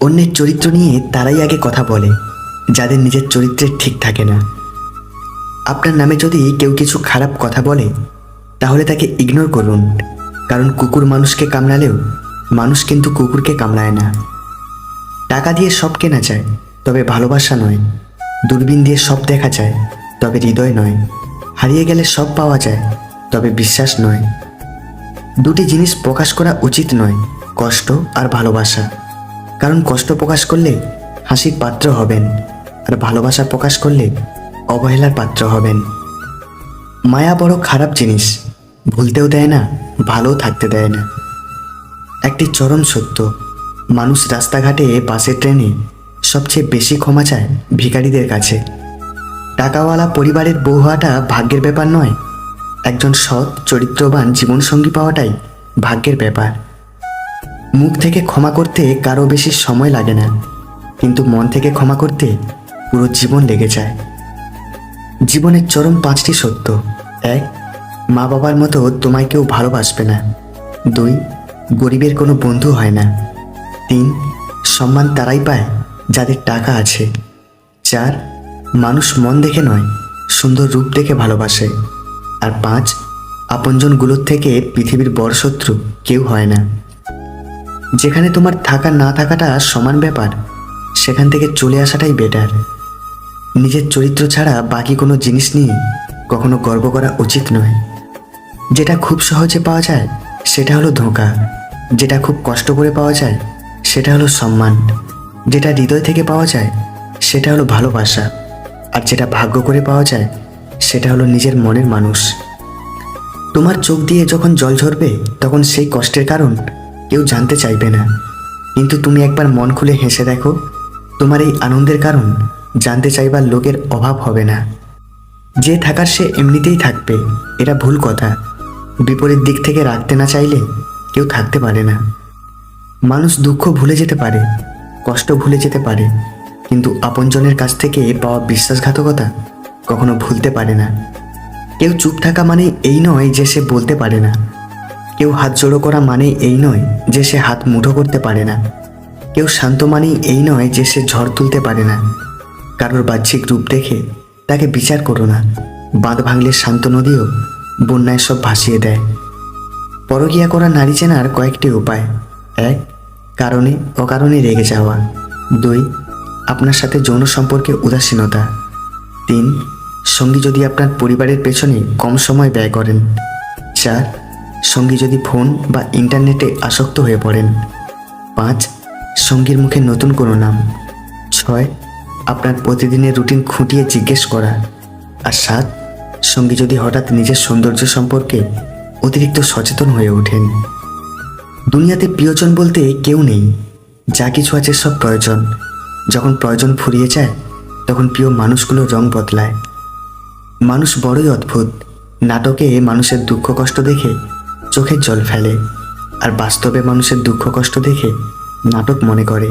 অন্যের চরিত্র নিয়ে তারাই আগে কথা বলে যাদের নিজের চরিত্রের ঠিক থাকে না। আপনার নামে যদি কেউ কিছু খারাপ কথা বলে তাহলে তাকে ইগনোর করুন, কারণ কুকুর মানুষকে কামড়ালেও মানুষ কিন্তু কুকুরকে কামড়ায় না। টাকা দিয়ে সব কেনা যায়, তবে ভালোবাসা নয়। দূরবীন দিয়ে সব দেখা যায়, তবে হৃদয় নয়। হারিয়ে গেলে সব পাওয়া যায়, তবে বিশ্বাস নয়। দুটি জিনিস প্রকাশ করা উচিত নয়, কষ্ট আর ভালোবাসা। কারণ কষ্ট প্রকাশ করলে হাসির পাত্র হবেন, আর ভালোবাসা প্রকাশ করলে অবহেলার পাত্র হবেন। মায়া বড় খারাপ জিনিস, ভুলতেও দেয় না, ভালোও থাকতে দেয় না। একটি চরম সত্য, মানুষ রাস্তাঘাটে, বাসে, ট্রেনে সবচেয়ে বেশি ক্ষমা চায় ভিখারিদের কাছে। টাকাওয়ালা পরিবারের বউ হওয়াটা ভাগ্যের ব্যাপার নয়, একজন সৎ চরিত্রবান জীবনসঙ্গী পাওয়াটাই ভাগ্যের ব্যাপার। মুখ থেকে ক্ষমা করতে কারো বেশি সময় লাগে না, কিন্তু মন থেকে ক্ষমা করতে পুরো জীবন লেগে যায়। জীবনের চরম 5টি সত্য: 1. মা বাবার মতো তোমায় কেউ ভালোবাসবে না। 2. গরিবের কোনো বন্ধু হয় না। 3. সম্মান তারাই পায় যাদের টাকা আছে। 4. মানুষ মন দেখে নয়, সুন্দর রূপ দেখে ভালোবাসে। আর 5. আপনজনগুলোর থেকে পৃথিবীর বড় শত্রু কেউ হয় না। যেখানে তোমার থাকা না থাকাটা সমান ব্যাপার, সেখান থেকে চলে আসাটাই বেটার। নিজের চরিত্র ছাড়া বাকি কোনো জিনিস নিয়ে কখনো গর্ব করা উচিত নয়। যেটা খুব সহজে পাওয়া যায় সেটা হলো ধোঁকা, যেটা খুব কষ্ট করে পাওয়া যায় সেটা হলো সম্মান, যেটা হৃদয় থেকে পাওয়া যায় সেটা হলো ভালোবাসা, আর যেটা ভাগ্য করে পাওয়া যায় সেটা হলো নিজের মনের মানুষ। তোমার চোখ দিয়ে যখন জল ঝরবে তখন সেই কষ্টের কারণ কেউ জানতে চাইবে না, কিন্তু তুমি একবার মন খুলে হেসে দেখো, তোমার এই আনন্দের কারণ জানতে চাইবার লোকের অভাব হবে না। যে থাকার সে এমনিতেই থাকবে, এটা ভুল কথা। বিপরীত দিক থেকে রাখতে না চাইলে কেউ থাকতে পারে না। মানুষ দুঃখ ভুলে যেতে পারে, কষ্ট ভুলে যেতে পারে, কিন্তু আপনজনের কাছ থেকে পাওয়া বিশ্বাসঘাতকতা কখনো ভুলতে পারে না। কেউ চুপ থাকা মানে এই নয় যে সে বলতে পারে না। কেউ হাত জড়ো করা মানে এই নয় যে সে হাত মুঠো করতে পারে না। কেউ শান্ত মানেই এই নয় যে সে ঝড় তুলতে পারে না। কারোর বাহ্যিক রূপ দেখে তাকে বিচার করো না। বাঁধ ভাঙলে শান্ত নদীও বন্যায় সব ভাসিয়ে দেয়। পরকীয়া করা নারী চেনার কয়েকটি উপায়: 1. কারণে অকারণে রেগে যাওয়া। 2. আপনার সাথে যৌন সম্পর্কে উদাসীনতা। 3. সঙ্গী যদি আপনার পরিবারের পেছনে কম সময় ব্যয় করেন। 4. সঙ্গী যদি ফোন বা ইন্টারনেটে আসক্ত হয়ে পড়েন। 5. সঙ্গীর মুখে নতুন কোনো নাম। 6. আপনার প্রতিদিনের রুটিন খুঁটিয়ে জিজ্ঞেস করা। আর 7. সঙ্গী যদি হঠাৎ নিজের সৌন্দর্য সম্পর্কে অতিরিক্ত সচেতন হয়ে ওঠেন। দুনিয়াতে প্রিয়জন বলতে কেউ নেই, যা কিছু আছে সব প্রয়োজন। যখন প্রয়োজন ফুরিয়ে যায় তখন প্রিয় মানুষগুলোর রং বদলায়। মানুষ বড়ই অদ্ভুত, নাটকে মানুষের দুঃখ কষ্ট দেখে চোখের জল ফেলে, আর বাস্তবে মানুষের দুঃখ কষ্ট দেখে নাটক মনে করে।